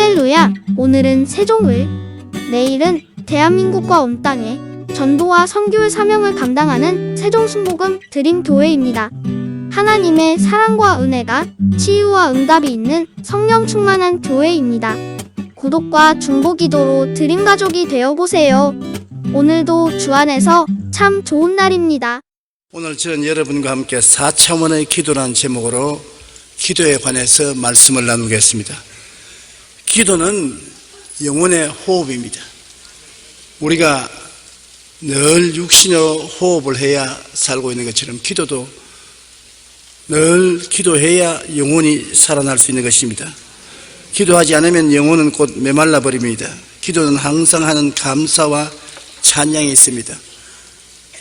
할렐루야! 오늘은 세종을, 내일은 대한민국과 온 땅에 전도와 선교의 사명을 감당하는 세종순복음 드림교회입니다. 하나님의 사랑과 은혜가 치유와 응답이 있는 성령 충만한 교회입니다. 구독과 중보기도로 드림가족이 되어보세요. 오늘도 주 안에서 참 좋은 날입니다. 오늘 저는 여러분과 함께 4차원의 기도라는 제목으로 기도에 관해서 말씀을 나누겠습니다. 기도는 영혼의 호흡입니다. 우리가 늘 육신의 호흡을 해야 살고 있는 것처럼 기도도 늘 기도해야 영혼이 살아날 수 있는 것입니다. 기도하지 않으면 영혼은 곧 메말라 버립니다. 기도는 항상 하는 감사와 찬양이 있습니다.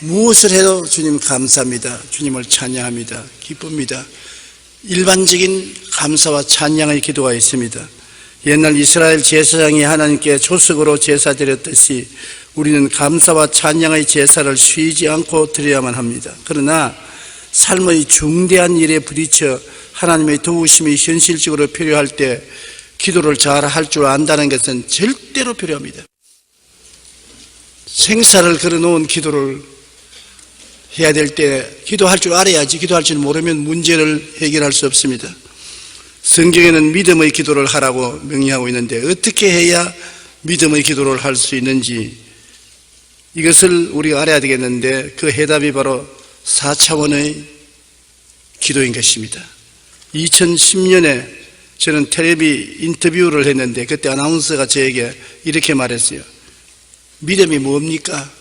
무엇을 해도 주님 감사합니다. 주님을 찬양합니다. 기쁩니다. 일반적인 감사와 찬양의 기도가 있습니다. 옛날 이스라엘 제사장이 하나님께 조석으로 제사 드렸듯이 우리는 감사와 찬양의 제사를 쉬지 않고 드려야만 합니다. 그러나 삶의 중대한 일에 부딪혀 하나님의 도우심이 현실적으로 필요할 때 기도를 잘 할 줄 안다는 것은 절대로 필요합니다. 생사를 걸어놓은 기도를 해야 될 때 기도할 줄 알아야지, 기도할 줄 모르면 문제를 해결할 수 없습니다. 성경에는 믿음의 기도를 하라고 명령하고 있는데 어떻게 해야 믿음의 기도를 할 수 있는지 이것을 우리가 알아야 되겠는데 그 해답이 바로 4차원의 기도인 것입니다. 2010년에 저는 텔레비 인터뷰를 했는데 그때 아나운서가 저에게 이렇게 말했어요. 믿음이 뭡니까?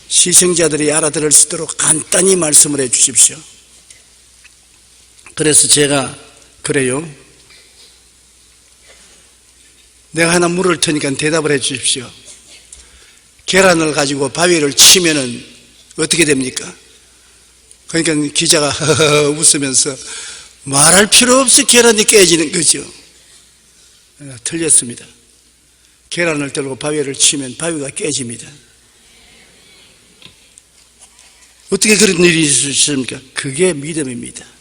시청자들이 알아들을 수 있도록 간단히 말씀을 해 주십시오. 그래서 제가 그래요. 내가 하나 물을 테니까 대답을 해 주십시오. 계란을 가지고 바위를 치면은 어떻게 됩니까? 그러니까 기자가 웃으면서 말할 필요 없이 계란이 깨지는 거죠. 틀렸습니다. 계란을 들고 바위를 치면 바위가 깨집니다. 어떻게 그런 일이 있을 수 있습니까? 그게 믿음입니다.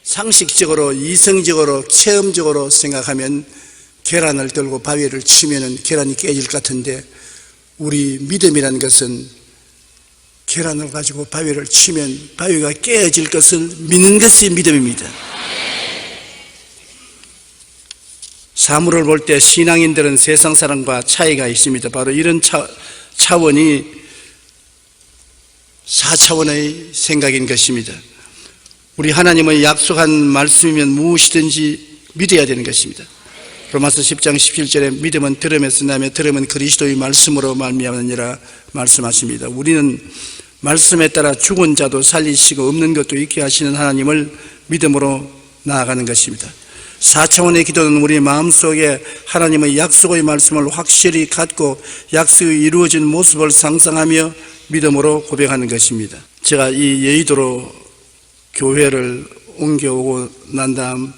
상식적으로, 이성적으로, 체험적으로 생각하면 계란을 들고 바위를 치면 계란이 깨질 것 같은데 우리 믿음이라는 것은 계란을 가지고 바위를 치면 바위가 깨질 것을 믿는 것이 믿음입니다. 사물을 볼 때 신앙인들은 세상 사람과 차이가 있습니다. 바로 이런 차원이 4차원의 생각인 것입니다. 우리 하나님의 약속한 말씀이면 무엇이든지 믿어야 되는 것입니다. 로마서 10장 17절에 믿음은 들음에서 나며 들음은 그리스도의 말씀으로 말미암느니라 말씀하십니다. 우리는 말씀에 따라 죽은 자도 살리시고 없는 것도 있게 하시는 하나님을 믿음으로 나아가는 것입니다. 4차원의 기도는 우리 마음속에 하나님의 약속의 말씀을 확실히 갖고 약속이 이루어진 모습을 상상하며 믿음으로 고백하는 것입니다. 제가 이 여의도로 교회를 옮겨오고 난 다음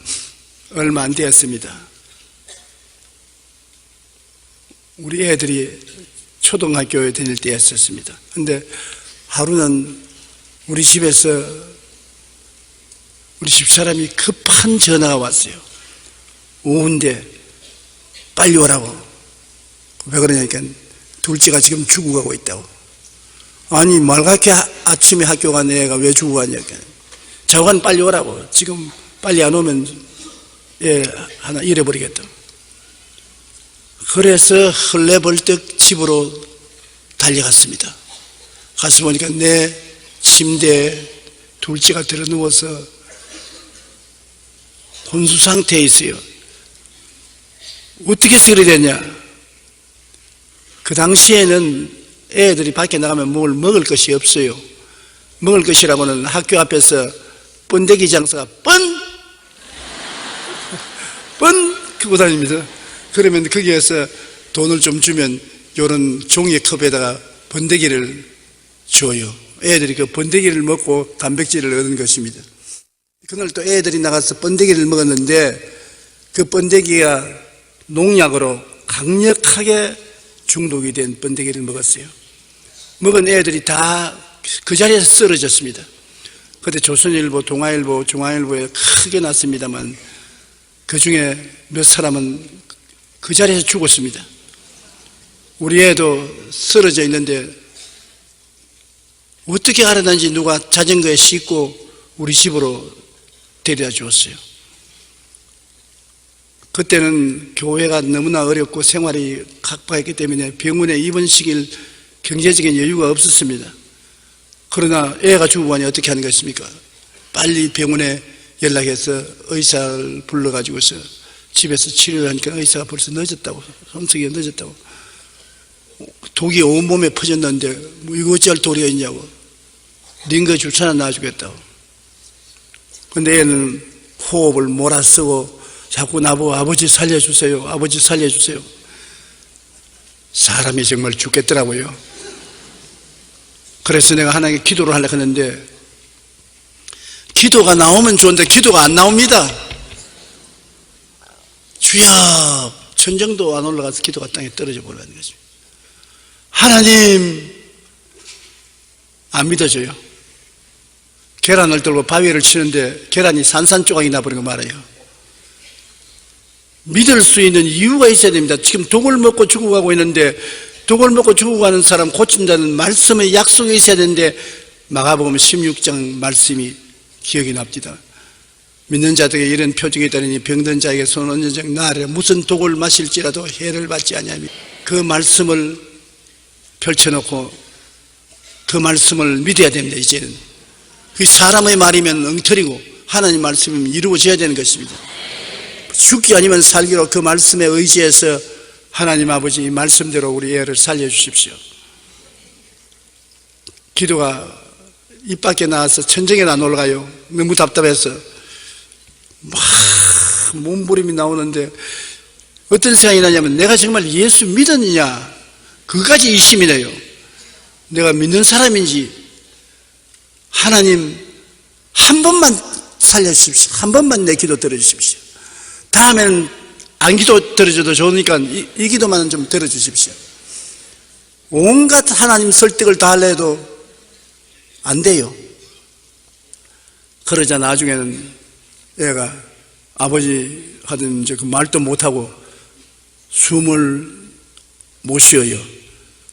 얼마 안 되었습니다. 우리 애들이 초등학교에 다닐 때였었습니다. 근데 하루는 우리 집에서 우리 집사람이 급한 전화가 왔어요. 오후인데 빨리 오라고. 왜 그러냐니까 둘째가 지금 죽어가고 있다고. 아니 말갛게 아침에 학교 간 애가 왜 죽어가냐니까. 자관 빨리 오라고. 지금 빨리 안 오면 애 하나 잃어버리겠다. 그래서 헐레벌떡 집으로 달려갔습니다. 가서 보니까 내 침대에 둘째가 들어 누워서 혼수 상태에 있어요. 어떻게 해서 그래 됐냐? 그 당시에는 애들이 밖에 나가면 뭘 먹을 것이 없어요. 먹을 것이라고는 학교 앞에서 번데기 장사가 뻔 크고 다닙니다. 그러면 거기에서 돈을 좀 주면 요런 종이컵에다가 번데기를 줘요. 애들이 그 번데기를 먹고 단백질을 얻는 것입니다. 그날 또 애들이 나가서 번데기를 먹었는데 그 번데기가 농약으로 강력하게 중독이 된 번데기를 먹었어요. 먹은 애들이 다 그 자리에서 쓰러졌습니다. 그때 조선일보, 동아일보, 중앙일보에 크게 났습니다만 그 중에 몇 사람은 그 자리에서 죽었습니다. 우리 애도 쓰러져 있는데 어떻게 알아난지 누가 자전거에 싣고 우리 집으로 데려다 주었어요. 그때는 교회가 너무나 어렵고 생활이 각박했기 때문에 병원에 입원시킬 경제적인 여유가 없었습니다. 그러나 애가 죽고 가니 어떻게 하는 것입니까? 빨리 병원에 연락해서 의사를 불러가지고서 집에서 치료를 하니까 의사가 벌써 늦었다고, 손석이 늦었다고. 독이 온몸에 퍼졌는데 뭐 이거 어찌할 도리가 있냐고. 링거 주사나 놔주겠다고. 근데 얘는 호흡을 몰아쓰고 자꾸 나보고 아버지 살려주세요, 아버지 살려주세요. 사람이 정말 죽겠더라고요. 그래서 내가 하나님께 기도를 하려고 했는데 기도가 나오면 좋은데 기도가 안 나옵니다. 주여, 천정도 안 올라가서 기도가 땅에 떨어져 버리는 거죠. 하나님, 안 믿어져요. 계란을 들고 바위를 치는데 계란이 산산조각이 나버리고 말아요. 믿을 수 있는 이유가 있어야 됩니다. 지금 독을 먹고 죽어가고 있는데 독을 먹고 죽어가는 사람 고친다는 말씀의 약속이 있어야 되는데 마가복음 16장 말씀이 기억이 납니다. 믿는 자들에게 이런 표징이 있다니 병든 자에게 손 얹은 적 나으리라. 무슨 독을 마실지라도 해를 받지 아니하며 그 말씀을 펼쳐놓고 그 말씀을 믿어야 됩니다. 이제는 그 사람의 말이면 엉터리고 하나님 말씀이면 이루어져야 되는 것입니다. 죽기 아니면 살기로 그 말씀에 의지해서 하나님 아버지 말씀대로 우리 애를 살려주십시오. 기도가 입 밖에 나와서 천정에 안 올라가요. 너무 답답해서 막 몸부림이 나오는데 어떤 생각이 나냐면 내가 정말 예수 믿었느냐, 그까지 의심이 나요. 내가 믿는 사람인지. 하나님 한 번만 살려주십시오. 한 번만 내 기도 들어주십시오. 다음에는 안 기도 들어줘도 좋으니까 이 기도만은 좀 들어주십시오. 온갖 하나님 설득을 다 하려 해도 안 돼요. 그러자 나중에는 애가 아버지 하던 이제 그 말도 못하고 숨을 못 쉬어요.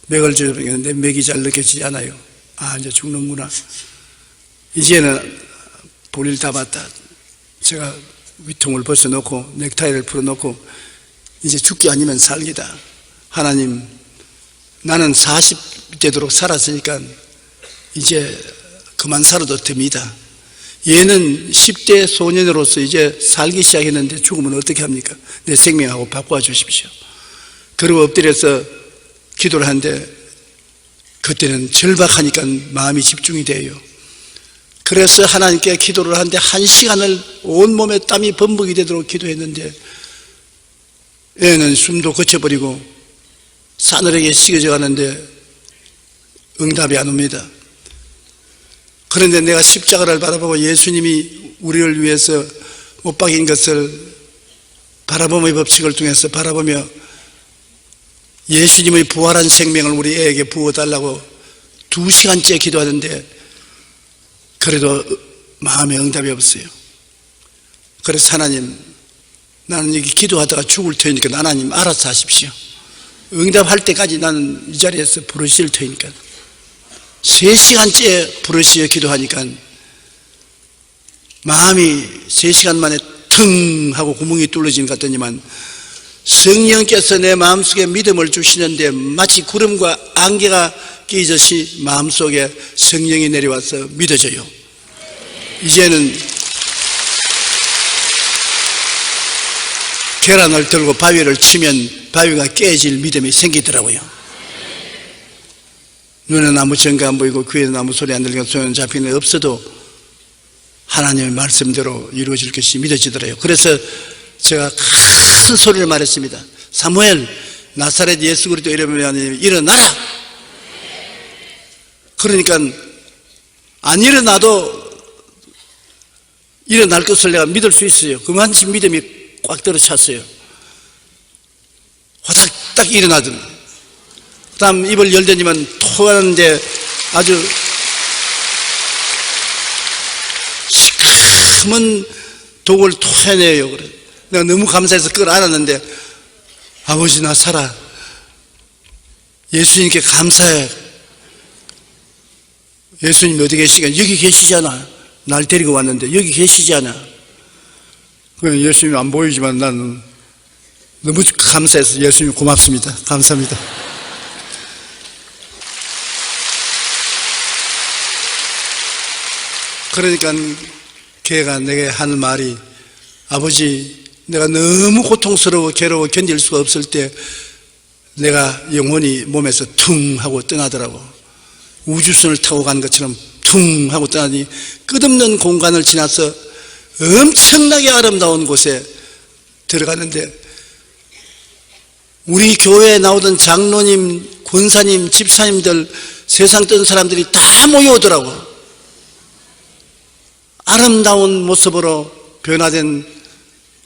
맥을 쥐어보는데 맥이 잘 느껴지지 않아요. 아, 이제 죽는구나. 이제는 볼일 다 봤다. 제가 위통을 벗어놓고 넥타이를 풀어놓고 이제 죽기 아니면 살기다. 하나님, 나는 40 되도록 살았으니까 이제 그만 살아도 됩니다. 얘는 10대 소년으로서 이제 살기 시작했는데 죽으면 어떻게 합니까? 내 생명하고 바꿔 주십시오. 그리고 엎드려서 기도를 하는데 그때는 절박하니까 마음이 집중이 돼요. 그래서 하나님께 기도를 하는데 1시간을 온몸에 땀이 범벅이 되도록 기도했는데 애는 숨도 거쳐버리고 싸늘하게 식어져 가는데 응답이 안 옵니다. 그런데 내가 십자가를 바라보고 예수님이 우리를 위해서 못 박인 것을 바라봄의 법칙을 통해서 바라보며 예수님의 부활한 생명을 우리 애에게 부어달라고 2시간째 기도하는데 그래도 마음에 응답이 없어요. 그래서 하나님, 나는 여기 기도하다가 죽을 테니까 하나님 알아서 하십시오. 응답할 때까지 나는 이 자리에서 부르실 테니까. 3시간째 부르시어 기도하니까 마음이 3시간 만에 腾하고 구멍이 뚫어진 것 같더니만 성령께서 내 마음속에 믿음을 주시는데 마치 구름과 안개가 끼듯이 마음속에 성령이 내려와서 믿어져요. 이제는 계란을 들고 바위를 치면 바위가 깨질 믿음이 생기더라고요. 눈에는 아무 증거 안 보이고 귀에는 아무 소리 안 들리고 손에 잡히는 게 없어도 하나님의 말씀대로 이루어질 것이 믿어지더라고요. 그래서 제가 큰 소리를 말했습니다. 사무엘, 나사렛 예수 그리스도 이름으로 일어나라. 그러니까 안 일어나도 일어날 것을 내가 믿을 수 있어요. 그만치 믿음이 꽉 들어찼어요. 화닥딱 일어나더니 그 다음 입을 열더니만 토하는데 아주 시커먼 독을 토해내요. 그래. 내가 너무 감사해서 그걸 알았는데 아버지 나 살아. 예수님께 감사해. 예수님 어디 계시냐? 여기 계시잖아. 날 데리고 왔는데 여기 계시잖아. 예수님 안 보이지만 나는 너무 감사해서 예수님 고맙습니다. 감사합니다. 그러니까 걔가 내게 하는 말이, 아버지 내가 너무 고통스러워 괴로워 견딜 수가 없을 때 내가 영혼이 몸에서 퉁 하고 떠나더라고. 우주선을 타고 간 것처럼 퉁 하고 떠나니 끝없는 공간을 지나서 엄청나게 아름다운 곳에 들어갔는데, 우리 교회에 나오던 장로님, 권사님, 집사님들, 세상 떠는 사람들이 다 모여오더라고. 아름다운 모습으로 변화된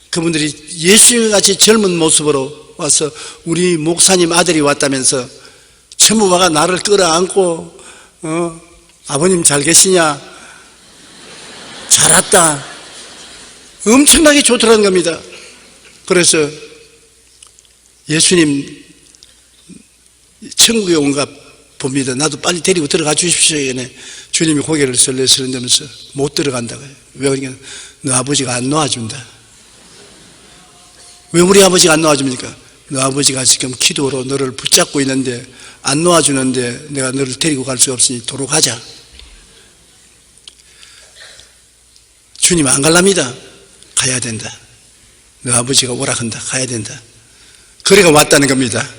그분들이 예수님같이 젊은 모습으로 와서 우리 목사님 아들이 왔다면서 전부 와가 나를 끌어안고 아버님 잘 계시냐? 잘 왔다. 엄청나게 좋더라는 겁니다. 그래서 예수님 천국에 온가 봅니다. 나도 빨리 데리고 들어가 주십시오. 주님이 고개를 설레설레면서 못 들어간다고 해요. 왜 그러냐? 너 아버지가 안 놓아준다. 왜 우리 아버지가 안 놓아줍니까? 너 아버지가 지금 기도로 너를 붙잡고 있는데 안 놓아주는데 내가 너를 데리고 갈 수가 없으니 도로 가자. 주님 안 갈랍니다. 가야 된다. 너 아버지가 오라 한다. 가야 된다. 그래가 왔다는 겁니다.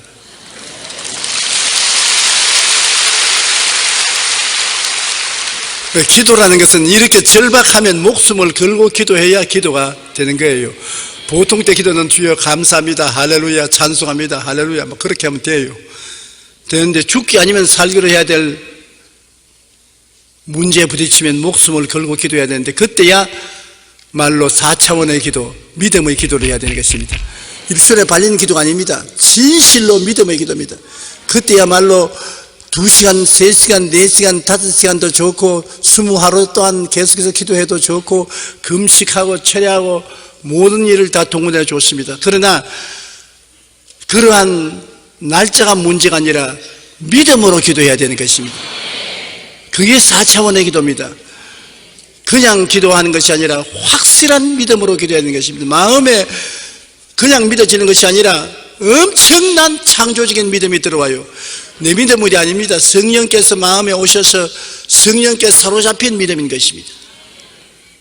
기도라는 것은 이렇게 절박하면 목숨을 걸고 기도해야 기도가 되는 거예요. 보통 때 기도는 주여 감사합니다, 할렐루야, 찬송합니다, 할렐루야, 뭐 그렇게 하면 돼요. 되는데 죽기 아니면 살기로 해야 될 문제에 부딪히면 목숨을 걸고 기도해야 되는데, 그때야 말로 4차원의 기도, 믿음의 기도를 해야 되는 것입니다. 입술에 발린 기도가 아닙니다. 진실로 믿음의 기도입니다. 그때야말로 2시간, 3시간, 4시간, 5시간도 좋고 20하루 또한 계속해서 기도해도 좋고 금식하고 철야하고 모든 일을 다 동원해 좋습니다. 그러나 그러한 날짜가 문제가 아니라 믿음으로 기도해야 되는 것입니다. 그게 4차원의 기도입니다. 그냥 기도하는 것이 아니라 확실한 믿음으로 기도해야 되는 것입니다. 마음에 그냥 믿어지는 것이 아니라 엄청난 창조적인 믿음이 들어와요. 내 믿음이 아닙니다. 성령께서 마음에 오셔서 성령께 사로잡힌 믿음인 것입니다.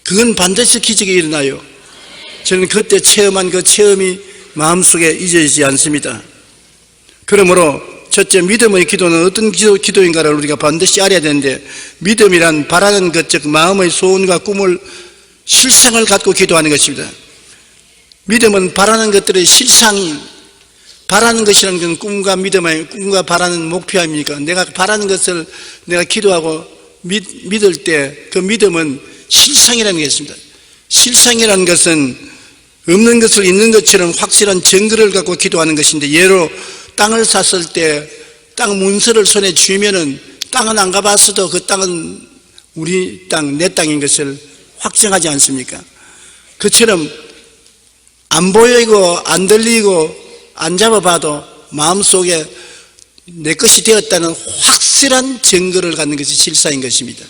그건 반드시 기적이 일어나요. 저는 그때 체험한 그 체험이 마음속에 잊어지지 않습니다. 그러므로 첫째, 믿음의 기도는 어떤 기도인가를 우리가 반드시 알아야 되는데, 믿음이란 바라는 것, 즉 마음의 소원과 꿈을 실상을 갖고 기도하는 것입니다. 믿음은 바라는 것들의 실상이, 바라는 것이라는 건 꿈과 믿음의, 꿈과 바라는 목표 아닙니까? 내가 바라는 것을 내가 기도하고 믿을 때 그 믿음은 실상이라는 것입니다. 실상이라는 것은 없는 것을 있는 것처럼 확실한 증거를 갖고 기도하는 것인데, 예로 땅을 샀을 때 땅 문서를 손에 쥐면은 땅은 안 가봤어도 그 땅은 우리 땅, 내 땅인 것을 확정하지 않습니까? 그처럼 안 보이고 안 들리고 안 잡아봐도 마음속에 내 것이 되었다는 확실한 증거를 갖는 것이 실상인 것입니다.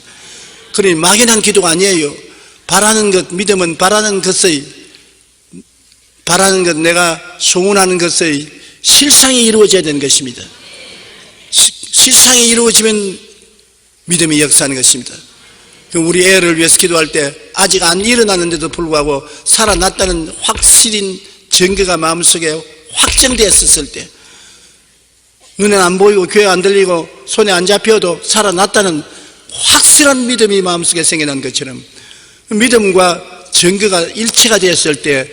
그러니 막연한 기도가 아니에요. 바라는 것, 믿음은 바라는 것의, 바라는 것, 내가 소원하는 것의 실상이 이루어져야 되는 것입니다. 실상이 이루어지면 믿음이 역사하는 것입니다. 우리 애를 위해서 기도할 때 아직 안 일어났는데도 불구하고 살아났다는 확실한 증거가 마음속에 확정되었을 때, 눈에 안 보이고 귀에 안 들리고 손에 안 잡혀도 살아났다는 확실한 믿음이 마음속에 생겨난 것처럼, 믿음과 증거가 일치가 되었을 때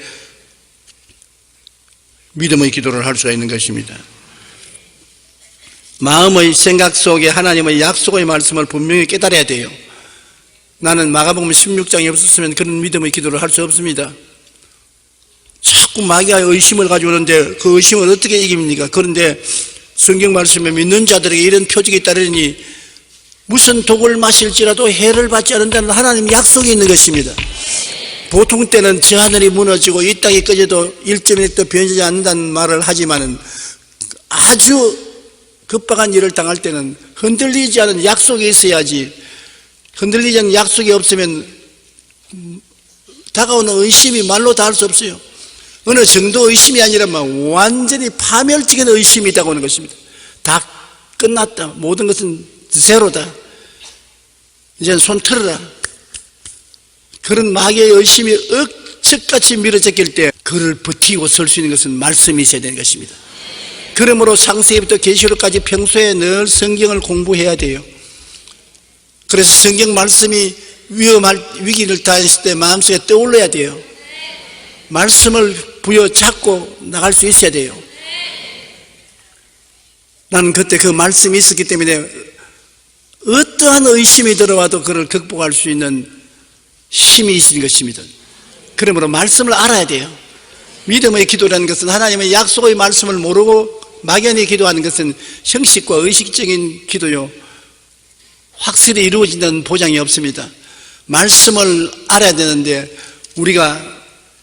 믿음의 기도를 할 수가 있는 것입니다. 마음의 생각 속에 하나님의 약속의 말씀을 분명히 깨달아야 돼요. 나는 마가복음 16장이 없었으면 그런 믿음의 기도를 할 수 없습니다. 자꾸 마귀가 의심을 가져오는데 그 의심을 어떻게 이깁니까? 그런데 성경 말씀에 믿는 자들에게 이런 표적이 따르니 무슨 독을 마실지라도 해를 받지 않는다는 하나님의 약속이 있는 것입니다. 보통 때는 저 하늘이 무너지고 이 땅이 꺼져도 1.1도 변하지 않는다는 말을 하지만은 아주 급박한 일을 당할 때는 흔들리지 않은 약속이 있어야지, 흔들리지 않은 약속이 없으면 다가오는 의심이 말로 다 할 수 없어요. 어느 정도 의심이 아니라 완전히 파멸적인 의심이 다가오는 것입니다. 다 끝났다. 모든 것은 제로다. 이제는 손 틀어라. 그런 마귀의 의심이 억척같이 밀어제낄 때 그를 버티고 설 수 있는 것은 말씀이 있어야 되는 것입니다. 그러므로 창세기부터 계시록까지 평소에 늘 성경을 공부해야 돼요. 그래서 성경 말씀이 위기를 당했을 때 마음속에 떠올려야 돼요. 말씀을 부여잡고 나갈 수 있어야 돼요. 나는 그때 그 말씀이 있었기 때문에 어떠한 의심이 들어와도 그를 극복할 수 있는 힘이 있는 것입니다. 그러므로 말씀을 알아야 돼요. 믿음의 기도라는 것은 하나님의 약속의 말씀을 모르고 막연히 기도하는 것은 형식과 의식적인 기도요, 확실히 이루어진다는 보장이 없습니다. 말씀을 알아야 되는데 우리가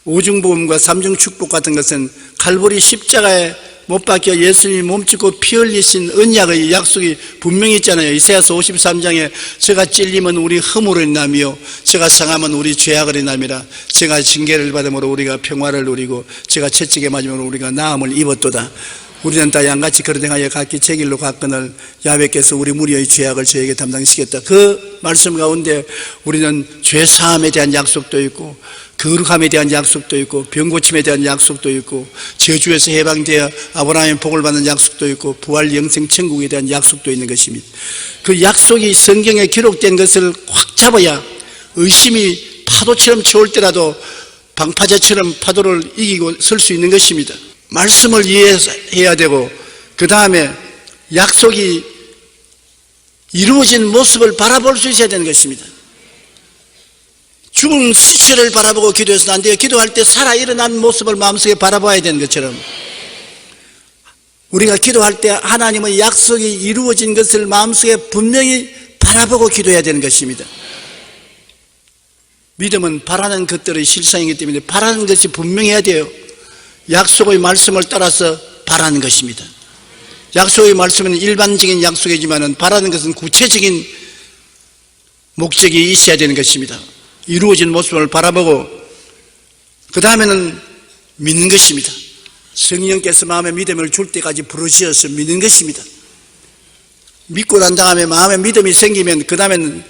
오중복음과 삼중축복 같은 것은 칼보리 십자가에 못 박혀 예수님이 몸짓고 피 흘리신 언약의 약속이 분명히 있잖아요. 이사야서 53장에 제가 찔리면 우리 허물을 인하며 제가 상하면 우리 죄악을 인함이라. 제가 징계를 받음으로 우리가 평화를 누리고 제가 채찍에 맞으면 우리가 나음을 입었도다. 우리는 다 양같이 그런 행하여 각기 제 길로 갔거늘 야훼께서 우리 무리의 죄악을 저에게 담당시켰다. 그 말씀 가운데 우리는 죄사함에 대한 약속도 있고 거룩함에 대한 약속도 있고 병고침에 대한 약속도 있고 저주에서 해방되어 아브라함의 복을 받는 약속도 있고 부활 영생 천국에 대한 약속도 있는 것입니다. 그 약속이 성경에 기록된 것을 확 잡아야 의심이 파도처럼 쳐올 때라도 방파제처럼 파도를 이기고 설 수 있는 것입니다. 말씀을 이해해야 되고 그 다음에 약속이 이루어진 모습을 바라볼 수 있어야 되는 것입니다. 죽은 시체를 바라보고 기도해서는 안 돼요. 기도할 때 살아 일어난 모습을 마음속에 바라봐야 되는 것처럼 우리가 기도할 때 하나님의 약속이 이루어진 것을 마음속에 분명히 바라보고 기도해야 되는 것입니다. 믿음은 바라는 것들의 실상이기 때문에 바라는 것이 분명해야 돼요. 약속의 말씀을 따라서 바라는 것입니다. 약속의 말씀은 일반적인 약속이지만 바라는 것은 구체적인 목적이 있어야 되는 것입니다. 이루어진 모습을 바라보고 그 다음에는 믿는 것입니다. 성령께서 마음에 믿음을 줄 때까지 부르셔서 믿는 것입니다. 믿고 난 다음에 마음에 믿음이 생기면 그 다음에는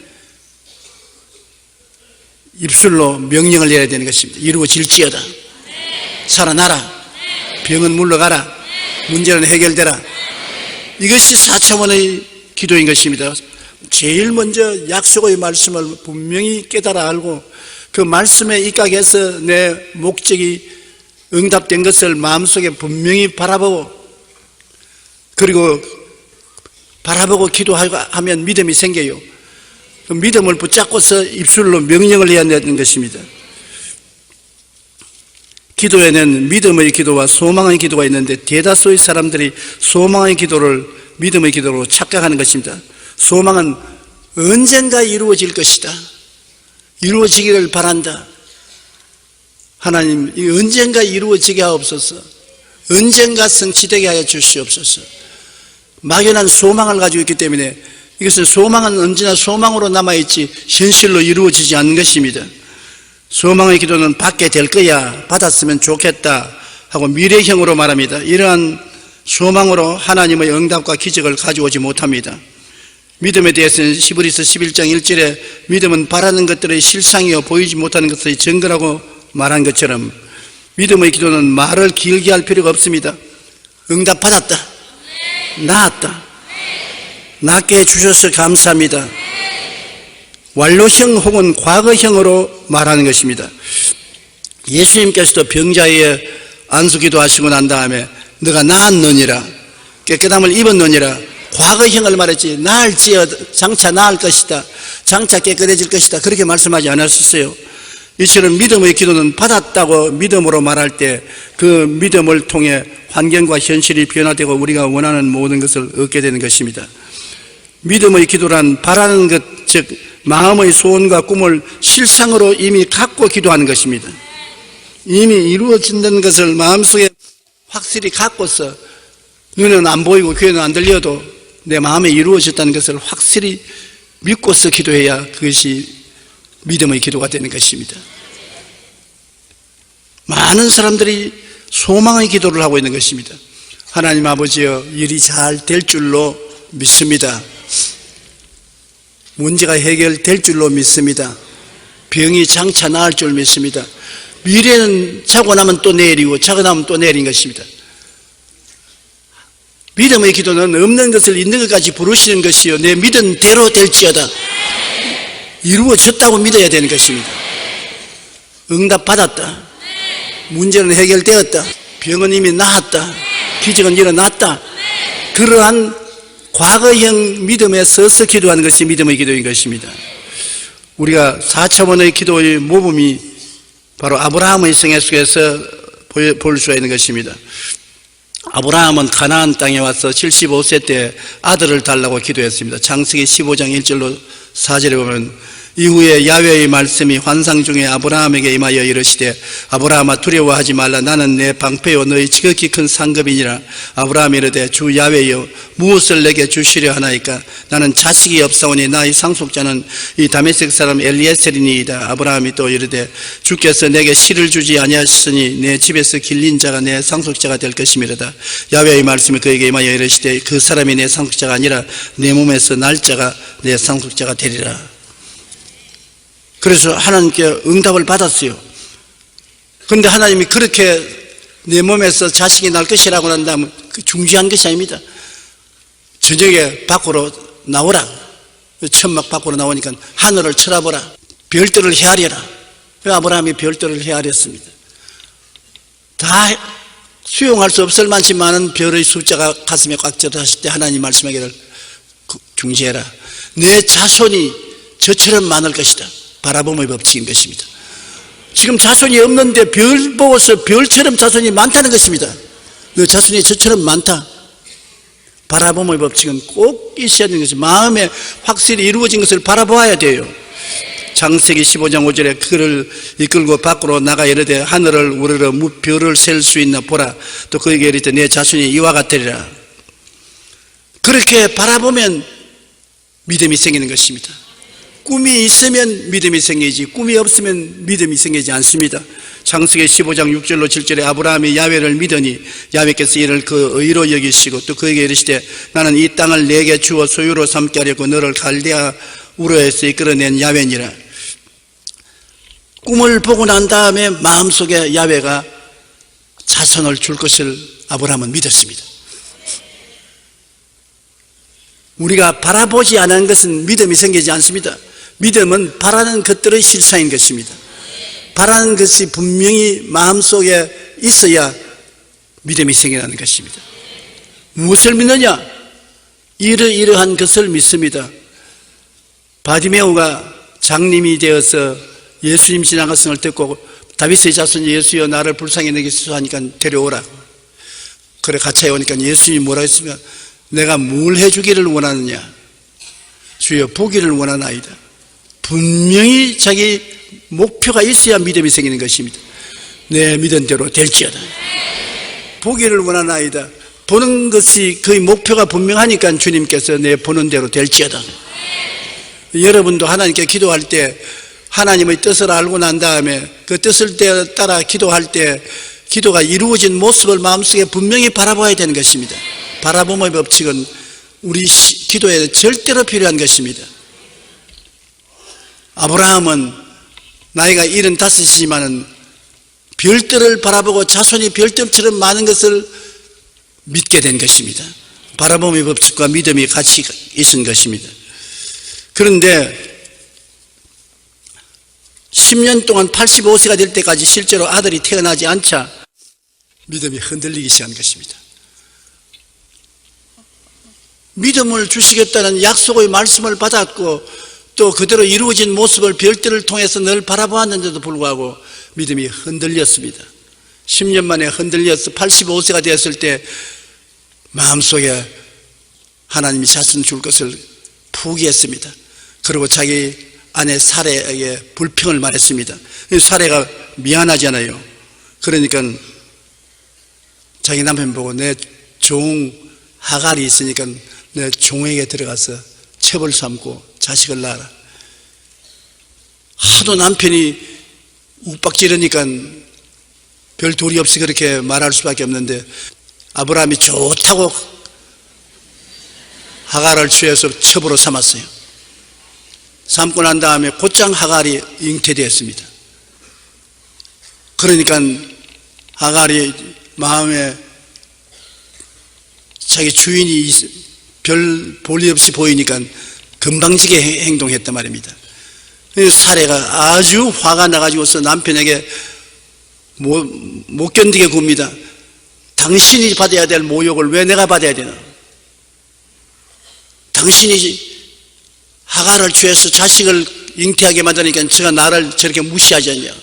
입술로 명령을 내야 되는 것입니다. 이루어질지어다. 살아나라. 병은 물러가라. 문제는 해결되라. 이것이 4차원의 기도인 것입니다. 제일 먼저 약속의 말씀을 분명히 깨달아 알고 그 말씀에 입각해서 내 목적이 응답된 것을 마음속에 분명히 바라보고 그리고 바라보고 기도하면 믿음이 생겨요. 그 믿음을 붙잡고서 입술로 명령을 해야 되는 것입니다. 기도에는 믿음의 기도와 소망의 기도가 있는데 대다수의 사람들이 소망의 기도를 믿음의 기도로 착각하는 것입니다. 소망은 언젠가 이루어질 것이다. 이루어지기를 바란다. 하나님, 언젠가 이루어지게 하옵소서. 언젠가 성취되게 하여 주시옵소서. 막연한 소망을 가지고 있기 때문에 이것은 소망은 언제나 소망으로 남아있지 현실로 이루어지지 않는 것입니다. 소망의 기도는 받게 될 거야, 받았으면 좋겠다 하고 미래형으로 말합니다. 이러한 소망으로 하나님의 응답과 기적을 가져오지 못합니다. 믿음에 대해서는 히브리서 11장 1절에 믿음은 바라는 것들의 실상이요 보이지 못하는 것의 증거라고 말한 것처럼 믿음의 기도는 말을 길게 할 필요가 없습니다. 응답 받았다. 나았다. 낫게 해주셔서 감사합니다. 완료형 혹은 과거형으로 말하는 것입니다. 예수님께서도 병자의 안수기도 하시고 난 다음에 너가 나았느니라, 깨끗함을 입었느니라, 과거형을 말했지 나을지어 장차 나을 것이다, 장차 깨끗해질 것이다 그렇게 말씀하지 않았었어요. 이처럼 믿음의 기도는 받았다고 믿음으로 말할 때 그 믿음을 통해 환경과 현실이 변화되고 우리가 원하는 모든 것을 얻게 되는 것입니다. 믿음의 기도란 바라는 것, 즉 마음의 소원과 꿈을 실상으로 이미 갖고 기도하는 것입니다. 이미 이루어진다는 것을 마음속에 확실히 갖고서 눈은 안 보이고 귀에는 안 들려도 내 마음에 이루어졌다는 것을 확실히 믿고서 기도해야 그것이 믿음의 기도가 되는 것입니다. 많은 사람들이 소망의 기도를 하고 있는 것입니다. 하나님 아버지여, 일이 잘 될 줄로 믿습니다. 문제가 해결될 줄로 믿습니다. 병이 장차 나을 줄 믿습니다. 미래는 자고 나면 또 내일이고 자고 나면 또 내일인 것입니다. 믿음의 기도는 없는 것을 있는 것까지 부르시는 것이요, 내 믿은 대로 될지어다. 이루어졌다고 믿어야 되는 것입니다. 응답 받았다. 문제는 해결되었다. 병은 이미 나았다. 기적은 일어났다. 그러한 과거형 믿음에 서서 기도하는 것이 믿음의 기도인 것입니다. 우리가 4차원의 기도의 모범이 바로 아브라함의 생애 속에서 볼 수 있는 것입니다. 아브라함은 가나안 땅에 와서 75세 때 아들을 달라고 기도했습니다. 창세기 15장 1절로 4절에 보면, 이후에 야훼의 말씀이 환상 중에 아브라함에게 임하여 이르시되, 아브라함아 두려워하지 말라. 나는 내 방패요 너희 지극히 큰 상급이니라. 아브라함이 이르되, 주 야훼여 무엇을 내게 주시려 하나이까? 나는 자식이 없사오니 나의 상속자는 이 다메섹 사람 엘리에셀이니이다. 아브라함이 또 이르되, 주께서 내게 실을 주지 아니하셨으니 내 집에서 길린 자가 내 상속자가 될 것이미로다. 야훼의 말씀이 그에게 임하여 이르시되, 그 사람이 내 상속자가 아니라 내 몸에서 날 자가 내 상속자가 되리라. 그래서 하나님께 응답을 받았어요. 그런데 하나님이 그렇게 내 몸에서 자식이 날 것이라고 한다면 그 중지한 것이 아닙니다. 저녁에 밖으로 나오라. 천막 밖으로 나오니까 하늘을 쳐다보라. 별들을 헤아려라. 아브라함이 별들을 헤아렸습니다. 다 수용할 수 없을 만치 많은 별의 숫자가 가슴에 꽉 젖었을 때 하나님 말씀하기를 중지해라. 내 자손이 저처럼 많을 것이다. 바라봄의 법칙인 것입니다. 지금 자손이 없는데 별 보고서 별처럼 자손이 많다는 것입니다. 너 자손이 저처럼 많다. 바라봄의 법칙은 꼭 있어야 되는 것입니다. 마음에 확실히 이루어진 것을 바라보아야 돼요. 창세기 15장 5절에 그를 이끌고 밖으로 나가 이르되, 하늘을 우러러 별을 셀 수 있나 보라. 또 그에게 이르되, 내 자손이 이와 같으리라. 그렇게 바라보면 믿음이 생기는 것입니다. 꿈이 있으면 믿음이 생기지, 꿈이 없으면 믿음이 생기지 않습니다. 창세기 15장 6절로 7절에 아브라함이 야훼를 믿으니 야훼께서 이를 그 의로 여기시고, 또 그에게 이르시되, 나는 이 땅을 내게 주어 소유로 삼게 하려고 너를 갈대아 우르에서 이끌어낸 야훼니라. 꿈을 보고 난 다음에 마음속에 야훼가 자손을 줄 것을 아브라함은 믿었습니다. 우리가 바라보지 않은 것은 믿음이 생기지 않습니다. 믿음은 바라는 것들의 실상인 것입니다. 바라는 것이 분명히 마음속에 있어야 믿음이 생기는 것입니다. 무엇을 믿느냐? 이러한 것을 믿습니다. 바디메오가 장님이 되어서 예수님 지나갔음을 듣고, 다윗의 자손 예수여 나를 불쌍히 여기소서 하니까 데려오라. 그래 같이 오니까 예수님이 뭐라 했으면, 내가 뭘 해주기를 원하느냐? 주여 보기를 원하나이다. 분명히 자기 목표가 있어야 믿음이 생기는 것입니다. 내 믿은 대로 될지어다. 보기를 원하나이다. 보는 것이 그의 목표가 분명하니까 주님께서 내 보는 대로 될지어다. 여러분도 하나님께 기도할 때 하나님의 뜻을 알고 난 다음에 그 뜻을 따라 기도할 때 기도가 이루어진 모습을 마음속에 분명히 바라봐야 되는 것입니다. 바라봄의 법칙은 우리 기도에 절대로 필요한 것입니다. 아브라함은 나이가 75이지만은 별들을 바라보고 자손이 별들처럼 많은 것을 믿게 된 것입니다. 바라봄의 법칙과 믿음이 같이 있은 것입니다. 그런데 10년 동안 85세가 될 때까지 실제로 아들이 태어나지 않자 믿음이 흔들리기 시작한 것입니다. 믿음을 주시겠다는 약속의 말씀을 받았고 또 그대로 이루어진 모습을 별들을 통해서 늘 바라보았는데도 불구하고 믿음이 흔들렸습니다. 10년 만에 흔들려서 85세가 되었을 때 마음속에 하나님이 자손 줄 것을 포기했습니다. 그리고 자기 아내 사레에게 불평을 말했습니다. 사레가 미안하잖아요. 그러니까 자기 남편 보고 내 종 하갈이 있으니까 내 종에게 들어가서 첩을 삼고 자식을 낳아라. 하도 남편이 욱박지르니까 별 도리 없이 그렇게 말할 수밖에 없는데 아브라함이 좋다고 하갈을 취해서 첩으로 삼았어요. 삼고 난 다음에 곧장 하갈이 잉태되었습니다. 그러니까 하갈이 마음에 자기 주인이 별 볼일 없이 보이니까 금방지게 행동했단 말입니다. 사례가 아주 화가 나가지고서 남편에게 못 견디게 굽니다. 당신이 받아야 될 모욕을 왜 내가 받아야 되나? 당신이 하갈을 취해서 자식을 잉태하게 만드니까 제가 나를 저렇게 무시하지 않냐?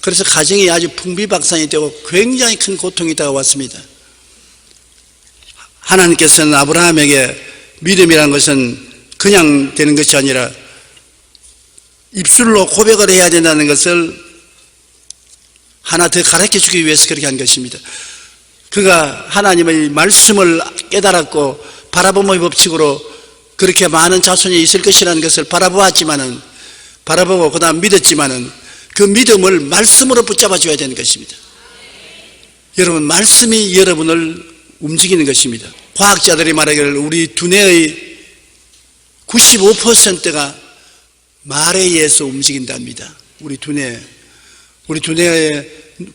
그래서 가정이 아주 풍비박산이 되고 굉장히 큰 고통이 다가왔습니다. 하나님께서는 아브라함에게 믿음이라는 것은 그냥 되는 것이 아니라 입술로 고백을 해야 된다는 것을 하나 더 가르쳐 주기 위해서 그렇게 한 것입니다. 그가 하나님의 말씀을 깨달았고 바라봄의 법칙으로 그렇게 많은 자손이 있을 것이라는 것을 바라보고 그 다음 믿었지만은 그 믿음을 말씀으로 붙잡아 줘야 되는 것입니다. 여러분, 말씀이 여러분을 움직이는 것입니다. 과학자들이 말하기를 우리 두뇌의 95%가 말에 의해서 움직인답니다. 우리 두뇌에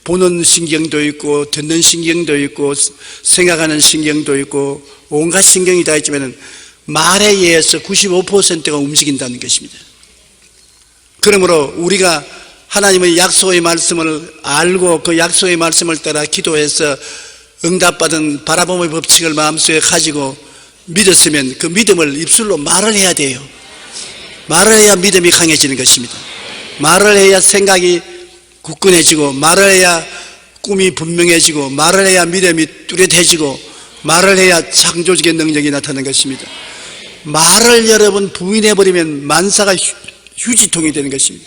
보는 신경도 있고 듣는 신경도 있고 생각하는 신경도 있고 온갖 신경이 다 있지만 말에 의해서 95%가 움직인다는 것입니다. 그러므로 우리가 하나님의 약속의 말씀을 알고 그 약속의 말씀을 따라 기도해서 응답받은 바라봄의 법칙을 마음속에 가지고 믿었으면 그 믿음을 입술로 말을 해야 돼요. 말을 해야 믿음이 강해지는 것입니다. 말을 해야 생각이 굳건해지고 말을 해야 꿈이 분명해지고 말을 해야 믿음이 뚜렷해지고 말을 해야 창조적인 능력이 나타나는 것입니다. 말을 여러분 부인해버리면 만사가 휴지통이 되는 것입니다.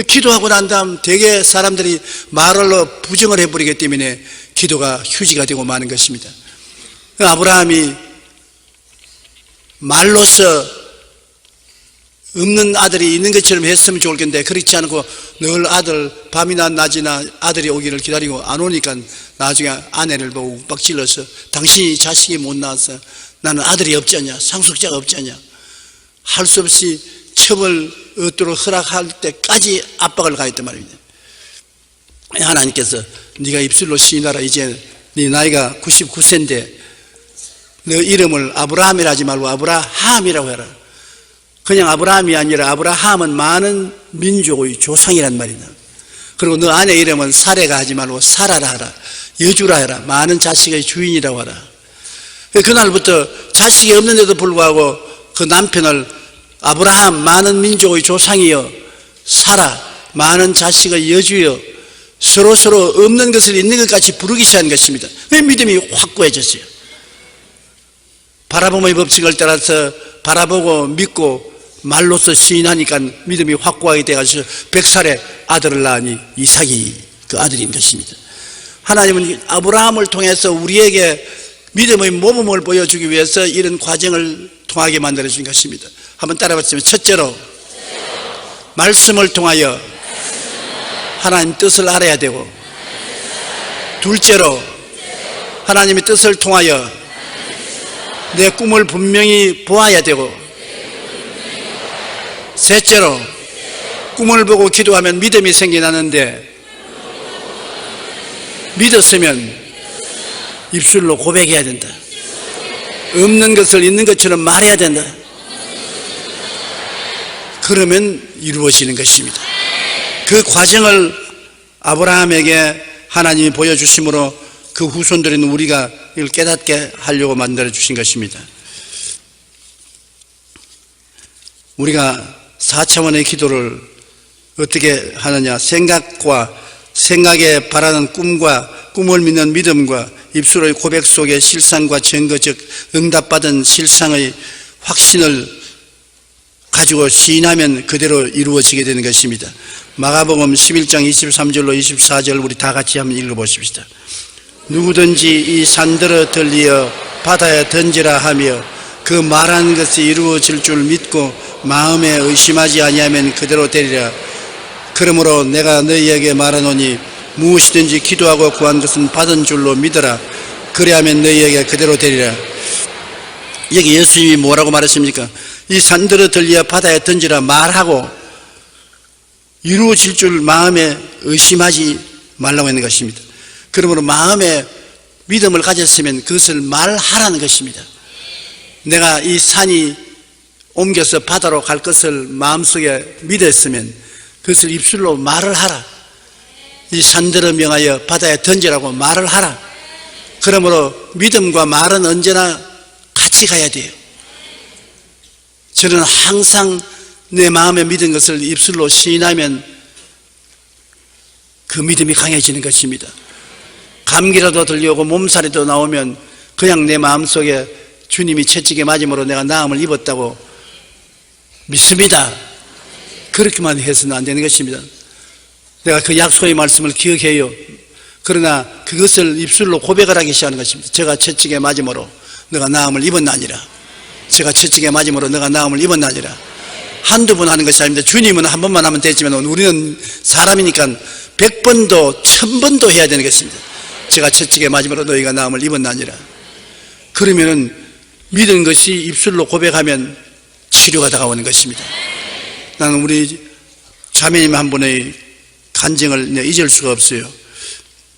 기도하고 난 다음 대개 사람들이 말로 부정을 해버리기 때문에 기도가 휴지가 되고 마는 것입니다. 아브라함이 말로서 없는 아들이 있는 것처럼 했으면 좋을 텐데 그렇지 않고 늘 아들 밤이나 낮이나 아들이 오기를 기다리고 안 오니까 나중에 아내를 보고 욱박질러서 당신이 자식이 못 낳아서 나는 아들이 없지 않냐, 상속자가 없지 않냐, 할 수 없이 첩을 얻도록 허락할 때까지 압박을 가했단 말입니다. 하나님께서 네가 입술로 시인하라. 이제 네 나이가 99세인데 너 이름을 아브라함이라 하지 말고 아브라함이라고 해라. 그냥 아브라함이 아니라 아브라함은 많은 민족의 조상이란 말이다. 그리고 너 아내 이름은 사레가 하지 말고 사라라 하라. 여주라 해라. 많은 자식의 주인이라고 하라. 그날부터 자식이 없는데도 불구하고 그 남편을 아브라함 많은 민족의 조상이여, 사라 많은 자식의 여주여, 서로 없는 것을 있는 것 같이 부르기 시작한 것입니다. 믿음이 확고해졌어요. 바라봄의 법칙을 따라서 바라보고 믿고 말로서 시인하니까 믿음이 확고하게 돼가지고 100살에 아들을 낳으니 이삭이 그 아들인 것입니다. 하나님은 아브라함을 통해서 우리에게 믿음의 모범을 보여주기 위해서 이런 과정을 통하게 만들어준 것입니다. 한번 따라봤으면, 첫째로 말씀을 통하여 하나님 뜻을 알아야 되고, 둘째로 하나님의 뜻을 통하여 내 꿈을 분명히 보아야 되고, 셋째로 꿈을 보고 기도하면 믿음이 생겨나는데 믿었으면 입술로 고백해야 된다. 없는 것을 있는 것처럼 말해야 된다. 그러면 이루어지는 것입니다. 그 과정을 아브라함에게 하나님이 보여주심으로 그 후손들인 우리가 이걸 깨닫게 하려고 만들어주신 것입니다. 우리가 4차원의 기도를 어떻게 하느냐, 생각에 바라는 꿈과 꿈을 믿는 믿음과 입술의 고백 속에 실상과 증거적 응답받은 실상의 확신을 가지고 시인하면 그대로 이루어지게 되는 것입니다. 마가복음 11장 23절로 24절 우리 다 같이 한번 읽어보십시다. 누구든지 이 산들어 들리어 바다에 던지라 하며 그 말하는 것이 이루어질 줄 믿고 마음에 의심하지 아니하면 그대로 되리라. 그러므로 내가 너희에게 말하노니 무엇이든지 기도하고 구한 것은 받은 줄로 믿어라. 그리하면 너희에게 그대로 되리라. 여기 예수님이 뭐라고 말했습니까? 이 산들어 들리어 바다에 던지라 말하고 이루어질 줄 마음에 의심하지 말라고 하는 것입니다. 그러므로 마음에 믿음을 가졌으면 그것을 말하라는 것입니다. 내가 이 산이 옮겨서 바다로 갈 것을 마음속에 믿었으면 그것을 입술로 말을 하라. 이 산들어 명하여 바다에 던지라고 말을 하라. 그러므로 믿음과 말은 언제나 같이 가야 돼요. 저는 항상 내 마음에 믿은 것을 입술로 시인하면 그 믿음이 강해지는 것입니다. 감기라도 들려오고 몸살이도 나오면 그냥 내 마음속에 주님이 채찍에 맞음으로 내가 나음을 입었다고 믿습니다. 그렇게만 해서는 안 되는 것입니다. 내가 그 약속의 말씀을 기억해요. 그러나 그것을 입술로 고백을 하기 시작하는 것입니다. 제가 채찍에 맞음으로 내가 나음을 입었나니라. 제가 채찍에 맞음으로 내가 나음을 입었나니라. 한두 번 하는 것이 아닙니다. 주님은 한 번만 하면 되지만 우리는 사람이니까 100번도 1000번도 해야 되는 것입니다. 제가 채찍에 맞음으로 너희가 나음을 입었나니라. 그러면은 믿은 것이 입술로 고백하면 치료가 다가오는 것입니다. 나는 우리 자매님 한 분의 간증을 잊을 수가 없어요.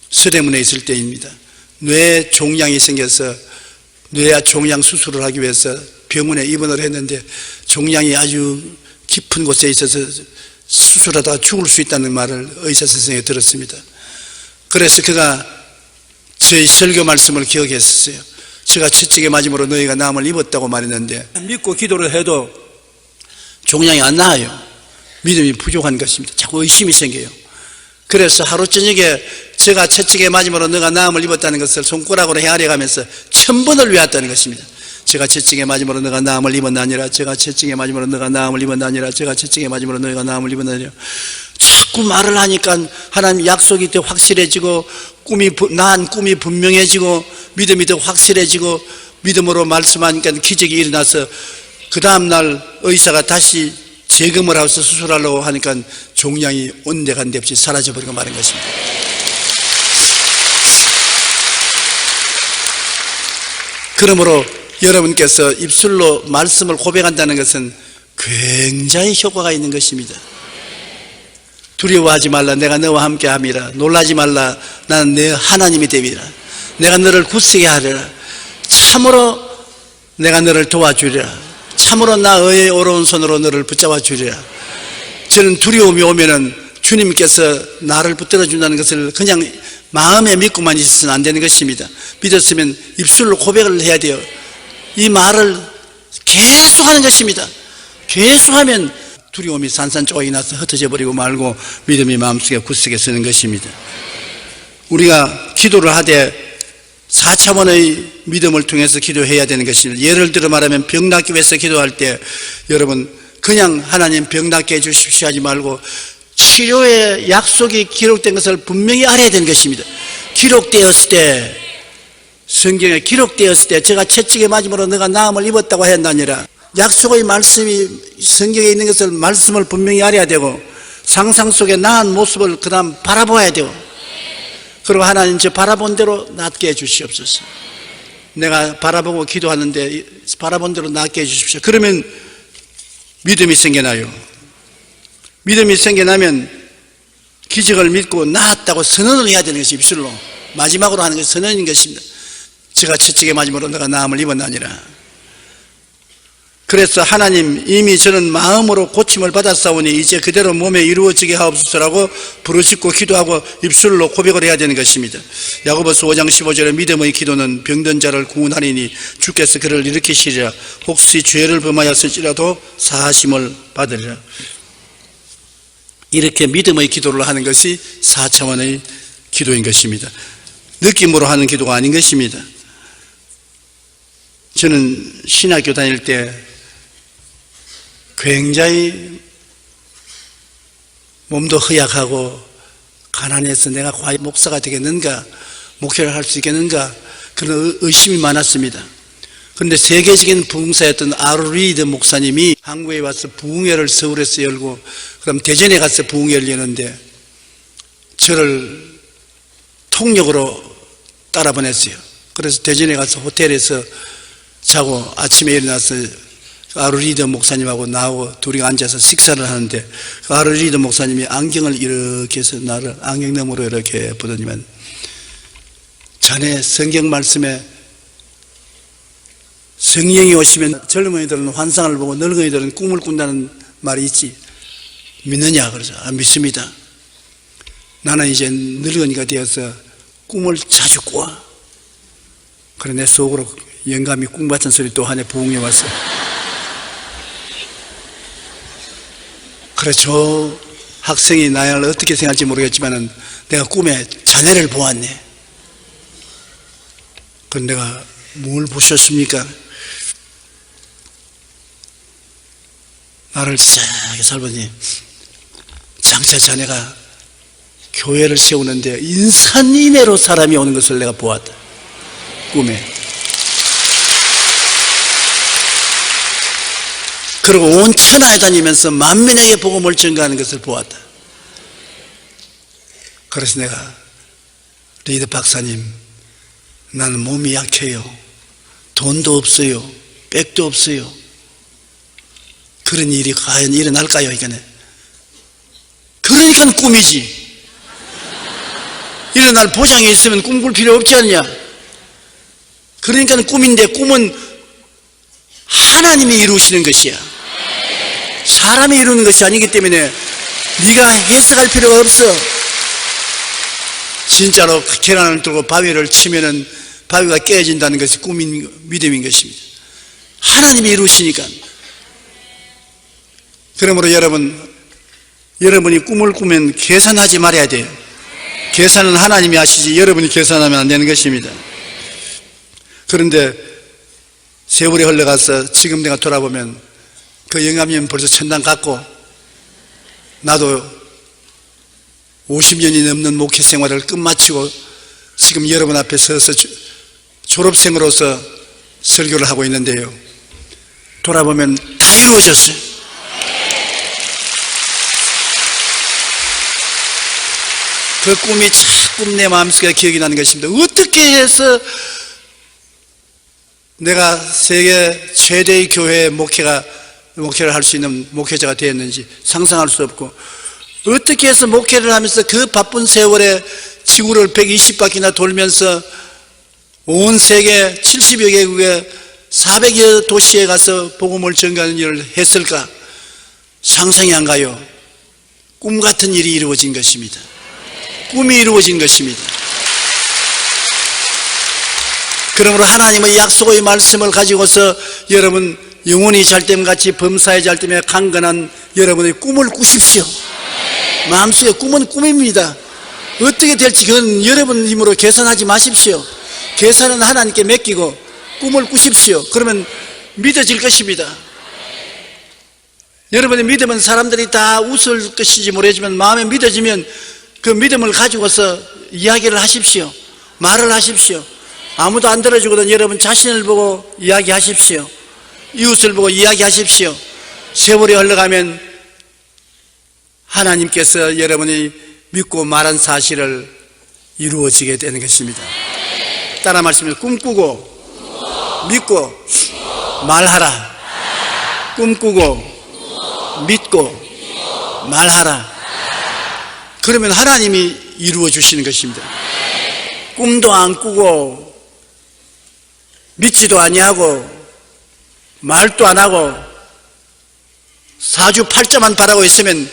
서대문에 있을 때입니다. 뇌 종양이 생겨서 뇌 종양 수술을 하기 위해서 병원에 입원을 했는데 종양이 아주 깊은 곳에 있어서 수술하다가 죽을 수 있다는 말을 의사 선생님이 들었습니다. 그래서 그가 저희 설교 말씀을 기억했었어요. 제가 채찍에 맞음으로 너희가 나음을 입었다고 말했는데 믿고 기도를 해도 종양이 안 나아요. 믿음이 부족한 것입니다. 자꾸 의심이 생겨요. 그래서 하루 저녁에 제가 채찍에 맞음으로 너가 나음을 입었다는 것을 손가락으로 헤아려 가면서 1000번을 외웠다는 것입니다. 제가 채찍에 맞음으로 너가 나음을 입었나니라. 제가 채찍에 맞음으로 너가 나음을 입었나니라. 제가 채찍에 맞음으로 너희가 나음을 입었나니라. 자꾸 말을 하니까 하나님 약속이 더 확실해지고 나은 꿈이 분명해지고 믿음이 더 확실해지고 믿음으로 말씀하니까 기적이 일어나서 그 다음날 의사가 다시 재검을 하고서 수술하려고 하니까 종양이 온데간데 없이 사라져버리고 마는 것입니다. 그러므로 여러분께서 입술로 말씀을 고백한다는 것은 굉장히 효과가 있는 것입니다. 두려워하지 말라. 내가 너와 함께 함이라. 놀라지 말라. 나는 내 하나님이 됨이라. 내가 너를 굳세게 하리라. 참으로 내가 너를 도와주리라. 참으로 나의 어려운 손으로 너를 붙잡아 주리라. 저는 두려움이 오면은 주님께서 나를 붙들어 준다는 것을 그냥 마음에 믿고만 있어서는 안 되는 것입니다. 믿었으면 입술로 고백을 해야 돼요. 이 말을 계속 하는 것입니다. 계속하면 두려움이 산산조각이 나서 흩어져 버리고 말고 믿음이 마음속에 굳세게 서는 것입니다. 우리가 기도를 하되 4차원의 믿음을 통해서 기도해야 되는 것입니다. 예를 들어 말하면 병 낫기 위해서 기도할 때 여러분 그냥 하나님 병 낫게 해주십시오 하지 말고 치료의 약속이 기록된 것을 분명히 알아야 되는 것입니다. 기록되었을 때 성경에 기록되었을 때 제가 채찍에 맞음으로 너가 나음을 입었다고 했나니라. 약속의 말씀이 성경에 있는 것을 말씀을 분명히 알아야 되고 상상 속에 나은 모습을 그 다음 바라보아야 되고 그리고 하나님 저 바라본 대로 낫게 해주시옵소서. 내가 바라보고 기도하는데 바라본 대로 낫게 해주십시오. 그러면 믿음이 생겨나요. 믿음이 생겨나면 기적을 믿고 나았다고 선언을 해야 되는 것이 입술로 마지막으로 하는 것이 선언인 것입니다. 제가 채찍에 맞음으로 내가 나음을 입었나니라. 그래서 하나님 이미 저는 마음으로 고침을 받았사오니 이제 그대로 몸에 이루어지게 하옵소서라고 부르짖고 기도하고 입술로 고백을 해야 되는 것입니다. 야고보서 5장 15절에 믿음의 기도는 병든 자를 구원하리니 주께서 그를 일으키시리라. 혹시 죄를 범하였을지라도 사하심을 받으리라. 이렇게 믿음의 기도를 하는 것이 4차원의 기도인 것입니다. 느낌으로 하는 기도가 아닌 것입니다. 저는 신학교 다닐 때 굉장히 몸도 허약하고 가난해서 내가 과연 목사가 되겠는가, 목회를 할 수 있겠는가, 그런 의심이 많았습니다. 그런데 세계적인 부흥사였던 아로 리드 목사님이 한국에 와서 부흥회를 서울에서 열고, 그 다음 대전에 가서 부흥회를 여는데 저를 통역으로 따라 보냈어요. 그래서 대전에 가서 호텔에서 자고 아침에 일어나서 아로 리드 목사님하고 나하고 둘이 앉아서 식사를 하는데, 그 아로 리드 목사님이 안경을 이렇게 해서 나를 안경 너머로 이렇게 보더니만, 자네 성경 말씀에 성령이 오시면 젊은이들은 환상을 보고 늙은이들은 꿈을 꾼다는 말이 있지, 믿느냐? 그래서 믿습니다. 나는 이제 늙은이가 되어서 꿈을 자주 꿔. 그래 내 속으로 영감이 꿈 같은 소리 또 하네. 부흥에 와서. 그래 저 학생이 나를 어떻게 생각할지 모르겠지만은 내가 꿈에 자네를 보았네. 그럼 내가 뭘 보셨습니까? 나를 세게 살보니 장차 자네가 교회를 세우는데 인산인해로 사람이 오는 것을 내가 보았다. 꿈에. 그리고 온 천하에 다니면서 만민에게 복음을 전가하는 것을 보았다. 그래서 내가 리드 박사님, 나는 몸이 약해요. 돈도 없어요. 백도 없어요. 그런 일이 과연 일어날까요? 그러니까 꿈이지. 일어날 보장이 있으면 꿈꿀 필요 없지 않냐? 그러니까 꿈인데, 꿈은 하나님이 이루시는 것이야. 사람이 이루는 것이 아니기 때문에 네가 해석할 필요가 없어. 진짜로 계란을 들고 바위를 치면은 바위가 깨진다는 것이 꿈인, 믿음인 것입니다. 하나님이 이루시니까. 그러므로 여러분이 꿈을 꾸면 계산하지 말아야 돼요. 계산은 하나님이 하시지 여러분이 계산하면 안 되는 것입니다. 그런데 세월이 흘러가서 지금 내가 돌아보면 그 영감님은 벌써 천당 갔고, 나도 50년이 넘는 목회 생활을 끝마치고 지금 여러분 앞에 서서 졸업생으로서 설교를 하고 있는데요, 돌아보면 다 이루어졌어요. 그 꿈이 자꾸 내 마음속에 기억이 나는 것입니다. 어떻게 해서 내가 세계 최대의 교회의 목회를 할 수 있는 목회자가 되었는지 상상할 수 없고, 어떻게 해서 목회를 하면서 그 바쁜 세월에 지구를 120바퀴나 돌면서 온 세계 70여 개국에 400여 도시에 가서 복음을 전가하는 일을 했을까? 상상이 안 가요. 꿈 같은 일이 이루어진 것입니다. 꿈이 이루어진 것입니다. 그러므로 하나님의 약속의 말씀을 가지고서 여러분 영혼이 잘됨같이 범사에 잘됨에 강건한 여러분의 꿈을 꾸십시오. 마음속에 꿈은 꿈입니다. 어떻게 될지 그건 여러분 힘으로 계산하지 마십시오. 계산은 하나님께 맡기고 꿈을 꾸십시오. 그러면 믿어질 것입니다. 여러분의 믿음은 사람들이 다 웃을 것인지 모르지만 마음에 믿어지면 그 믿음을 가지고서 이야기를 하십시오. 말을 하십시오. 아무도 안 들어주거든 여러분 자신을 보고 이야기하십시오. 이웃을 보고 이야기하십시오. 세월이 흘러가면 하나님께서 여러분이 믿고 말한 사실을 이루어지게 되는 것입니다. 따라 말씀을 꿈꾸고 믿고 말하라. 꿈꾸고 믿고 말하라. 그러면 하나님이 이루어 주시는 것입니다. 꿈도 안 꾸고 믿지도 아니하고 말도 안 하고 사주팔자만 바라고 있으면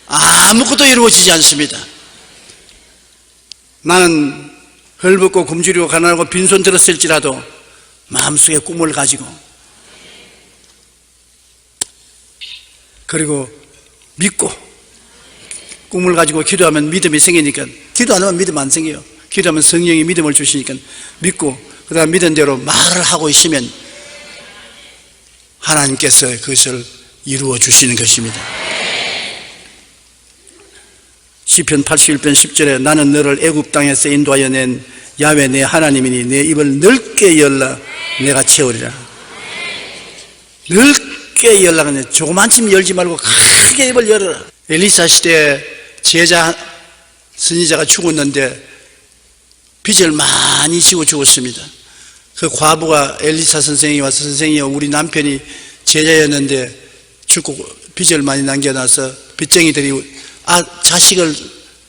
아무것도 이루어지지 않습니다. 나는 헐벗고 굶주리고 가난하고 빈손 들었을지라도 마음속에 꿈을 가지고 그리고 믿고 꿈을 가지고 기도하면 믿음이 생기니까, 기도 안 하면 믿음 안 생겨요. 기도하면 성령이 믿음을 주시니까 믿고 그 다음 믿은 대로 말을 하고 있으면 하나님께서 그것을 이루어 주시는 것입니다. 시편 81편 10절에 나는 너를 애굽 땅에서 인도하여 낸 야훼 내 하나님이니 내 입을 넓게 열라 내가 채우리라. 넓게 열라. 그냥 조그만침 열지 말고 크게 입을 열어라. 엘리사 시대에 제자 선지자가 죽었는데 빚을 많이 지고 죽었습니다. 그 과부가 엘리사 선생이 와서 선생이여 우리 남편이 제자였는데 죽고 빚을 많이 남겨놔서 빚쟁이들이 자식을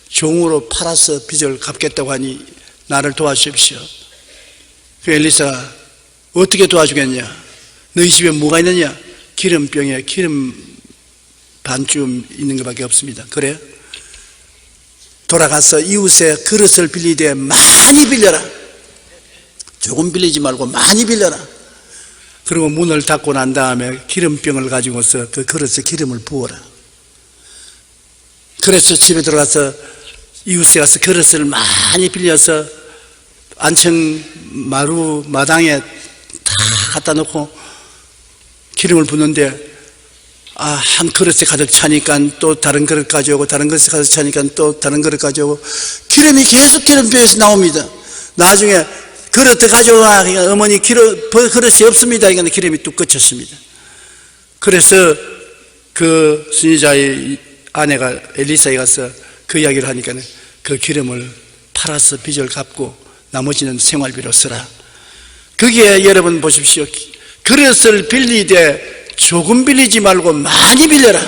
종으로 팔아서 빚을 갚겠다고 하니 나를 도와주십시오. 그 엘리사가 어떻게 도와주겠냐? 너희 집에 뭐가 있느냐? 기름병에 기름 반쯤 있는 것밖에 없습니다. 그래요? 돌아가서 이웃의 그릇을 빌리되 많이 빌려라. 조금 빌리지 말고 많이 빌려라. 그리고 문을 닫고 난 다음에 기름병을 가지고서 그 그릇에 기름을 부어라. 그래서 집에 들어가서 이웃에 가서 그릇을 많이 빌려서 안청 마루 마당에 다 갖다 놓고 기름을 붓는데 한 그릇에 가득 차니까 또 다른 그릇 가져오고 다른 그릇에 가득 차니까 또 다른 그릇 가져오고 기름이 계속 기름병에서 나옵니다. 나중에 그릇 가져와. 그러니까 어머니 그릇이 없습니다. 그러니까 기름이 뚝 끊겼습니다. 그래서 그 선지자의 아내가 엘리사에 가서 그 이야기를 하니까 그 기름을 팔아서 빚을 갚고 나머지는 생활비로 쓰라. 거기에 여러분 보십시오. 그릇을 빌리되 조금 빌리지 말고 많이 빌려라.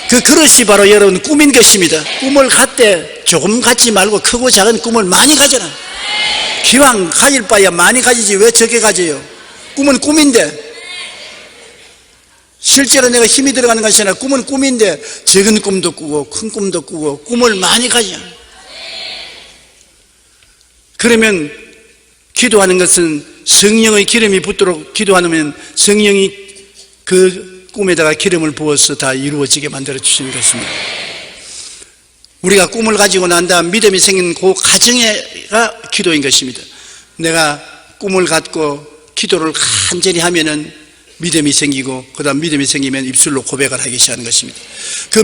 그 그릇이 바로 여러분 꿈인 것입니다. 꿈을 갖되 조금 갖지 말고 크고 작은 꿈을 많이 가져라. 기왕 가질 바야 많이 가지지 왜 적게 가져요? 꿈은 꿈인데. 실제로 내가 힘이 들어가는 것이 아니라 꿈은 꿈인데 작은 꿈도 꾸고 큰 꿈도 꾸고 꿈을 많이 가져. 그러면 기도하는 것은 성령의 기름이 붙도록 기도하면 성령이 그 꿈에다가 기름을 부어서 다 이루어지게 만들어 주시는 것입니다. 우리가 꿈을 가지고 난 다음 믿음이 생긴 그 가정가 기도인 것입니다. 내가 꿈을 갖고 기도를 간절히 하면은 믿음이 생기고 그 다음 믿음이 생기면 입술로 고백을 하기 시작하는 것입니다. 그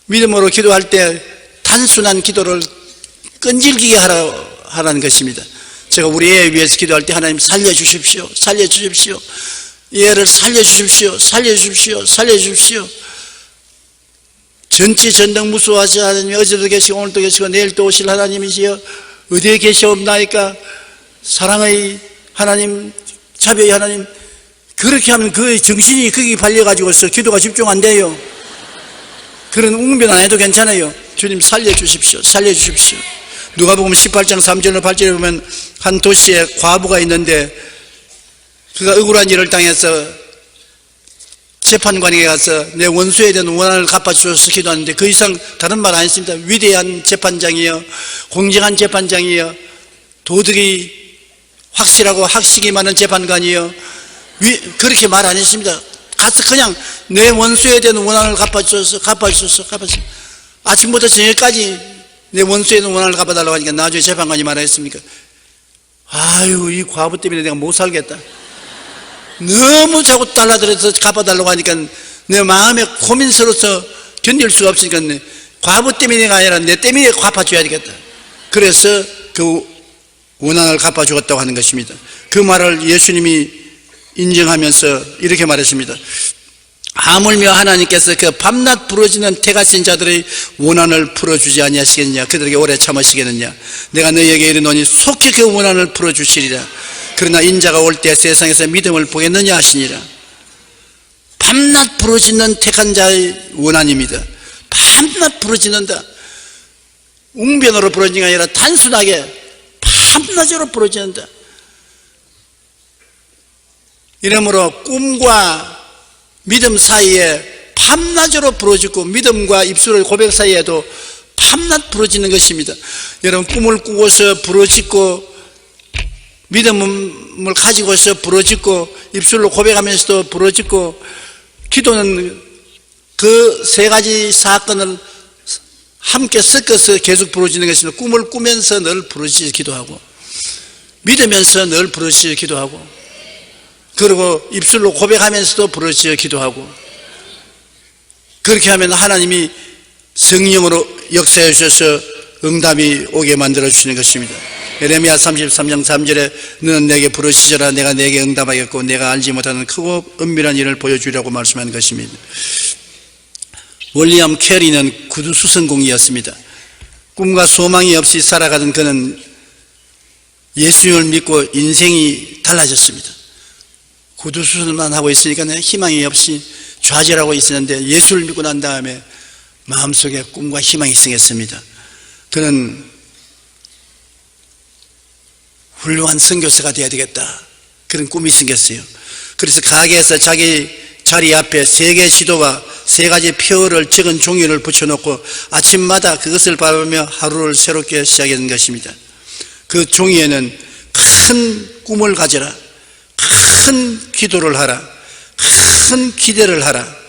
믿음으로 기도할 때 단순한 기도를 끈질기게 하라는 것입니다. 제가 우리 애 위해서 기도할 때 하나님 살려주십시오. 살려주십시오. 얘를 살려주십시오. 살려주십시오. 살려주십시오. 전체 전등 무수하시 하나님 어제도 계시고 오늘도 계시고 내일도 오실 하나님이시여 어디에 계시옵나이까. 사랑의 하나님 자비의 하나님. 그렇게 하면 그 정신이 거기 발려가지고서 기도가 집중 안 돼요. 그런 웅변 안 해도 괜찮아요. 주님 살려주십시오. 살려주십시오. 누가복음 18장 3절로 8절에 보면 한 도시에 과부가 있는데 그가 억울한 일을 당해서 재판관에게 가서 내 원수에 대한 원한을 갚아주셔서 기도하는데 그 이상 다른 말 안 했습니다. 위대한 재판장이여, 공정한 재판장이여, 도덕이 확실하고 학식이 많은 재판관이여, 그렇게 말 안 했습니다. 가서 그냥 내 원수에 대한 원한을 갚아주셔서 아침부터 저녁까지 내 원수에 대한 원한을 갚아달라고 하니까 나중에 재판관이 말했습니까? 아유, 이 과부 때문에 내가 못 살겠다. 너무 자꾸 달라들어서 갚아달라고 하니까 내 마음에 고민스러워서 견딜 수가 없으니까 과부 때문에가 아니라 내 때문에 갚아줘야 되겠다. 그래서 그 원한을 갚아주었다고 하는 것입니다. 그 말을 예수님이 인정하면서 이렇게 말했습니다. 하물며 하나님께서 그 밤낮 부러지는 태가 쓴 자들의 원한을 풀어주지 아니하시겠느냐. 그들에게 오래 참으시겠느냐. 내가 너희에게 이르노니 속히 그 원한을 풀어주시리라. 그러나 인자가 올 때 세상에서 믿음을 보겠느냐 하시니라. 밤낮 부러지는 택한 자의 원한입니다. 밤낮 부러지는다. 웅변으로 부러지는 게 아니라 단순하게 밤낮으로 부러지는다. 이러므로 꿈과 믿음 사이에 밤낮으로 부러지고 믿음과 입술의 고백 사이에도 밤낮 부러지는 것입니다. 여러분 꿈을 꾸고서 부러지고 믿음을 가지고서 부러지고 입술로 고백하면서도 부러지고 기도는 그 세 가지 사건을 함께 섞어서 계속 부러지는 것입니다. 꿈을 꾸면서 늘 부러지기도 하고 믿으면서 늘 부러지기도 하고 그리고 입술로 고백하면서도 부르짖어 기도하고, 그렇게 하면 하나님이 성령으로 역사해 주셔서 응답이 오게 만들어 주시는 것입니다. 예레미야 33장 3절에 너는 내게 부르짖어라 내가 내게 응답하겠고 내가 알지 못하는 크고 은밀한 일을 보여주리라고 말씀한 것입니다. 윌리엄 캐리는 구두수선공이었습니다. 꿈과 소망이 없이 살아가던 그는 예수님을 믿고 인생이 달라졌습니다. 구두수선만 하고 있으니까 희망이 없이 좌절하고 있었는데 예수를 믿고 난 다음에 마음속에 꿈과 희망이 생겼습니다. 그는 훌륭한 선교사가 되어야 되겠다, 그런 꿈이 생겼어요. 그래서 가게에서 자기 자리 앞에 3개의 지도와 3가지 표를 적은 종이를 붙여놓고 아침마다 그것을 바라보며 하루를 새롭게 시작하는 것입니다. 그 종이에는 큰 꿈을 가져라, 큰 기도를 하라, 큰 기대를 하라,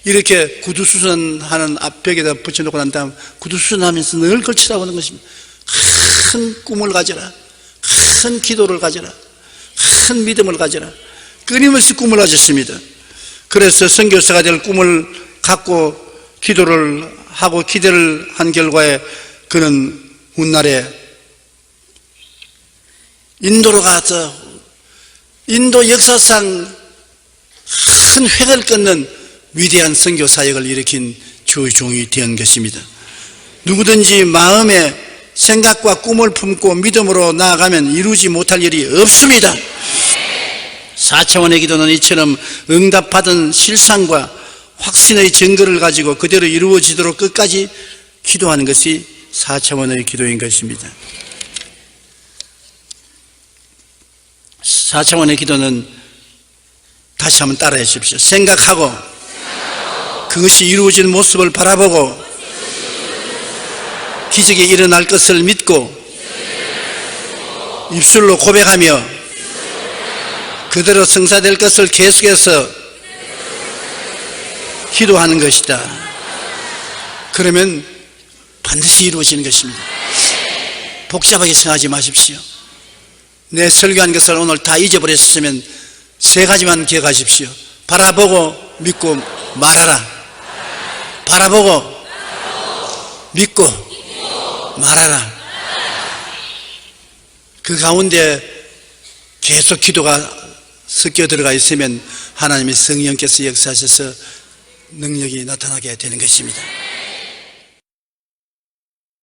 이렇게 구두수선하는 앞벽에다 붙여놓고 난 다음 구두수선하면서 늘 걸치라고 하는 것입니다. 큰 꿈을 가져라, 큰 기도를 가져라, 큰 믿음을 가져라. 끊임없이 꿈을 가졌습니다. 그래서 선교사가 될 꿈을 갖고 기도를 하고 기대를 한 결과에 그는 훗날에 인도로 가서 인도 역사상 큰 획을 끊는 위대한 선교 사역을 일으킨 주의 종이 된 것입니다. 누구든지 마음에 생각과 꿈을 품고 믿음으로 나아가면 이루지 못할 일이 없습니다. 4차원의 기도는 이처럼 응답받은 실상과 확신의 증거를 가지고 그대로 이루어지도록 끝까지 기도하는 것이 4차원의 기도인 것입니다. 4차원의 기도는 다시 한번 따라해 주십시오. 생각하고 그것이 이루어지는 모습을 바라보고 기적이 일어날 것을 믿고 입술로 고백하며 그대로 성사될 것을 계속해서 기도하는 것이다. 그러면 반드시 이루어지는 것입니다. 복잡하게 생각하지 마십시오. 내 설교한 것을 오늘 다 잊어버렸으면 3가지만 기억하십시오. 바라보고 믿고 말하라. 바라보고 믿고 말하라. 그 가운데 계속 기도가 섞여 들어가 있으면 하나님의 성령께서 역사하셔서 능력이 나타나게 되는 것입니다.